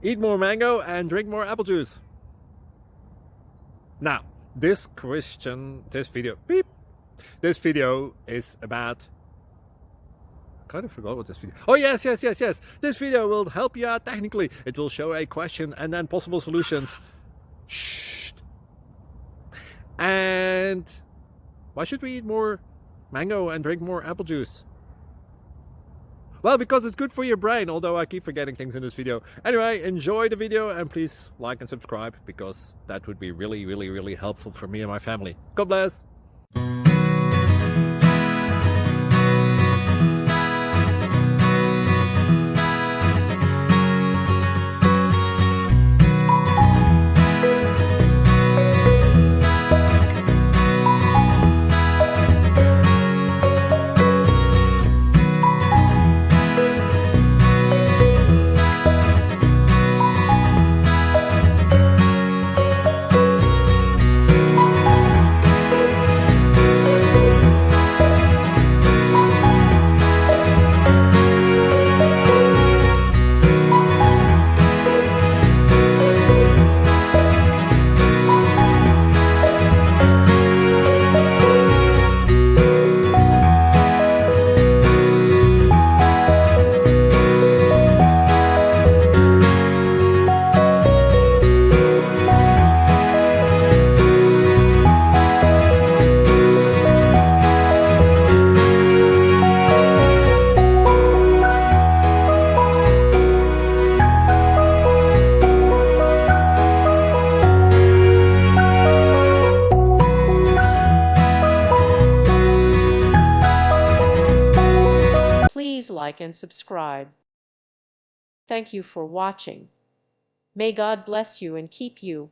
Eat more mango and drink more apple juice. Now, this video is about, I kind of forgot what this video. Oh, yes. This video will help you out technically. It will show a question and then possible solutions. Shh. And why should we eat more mango and drink more apple juice? Well, because it's good for your brain, although I keep forgetting things in this video. Anyway, enjoy the video and please like and subscribe, because that would be really helpful for me and my family. God bless! Please like and subscribe. Thank you for watching. May God bless you and keep you.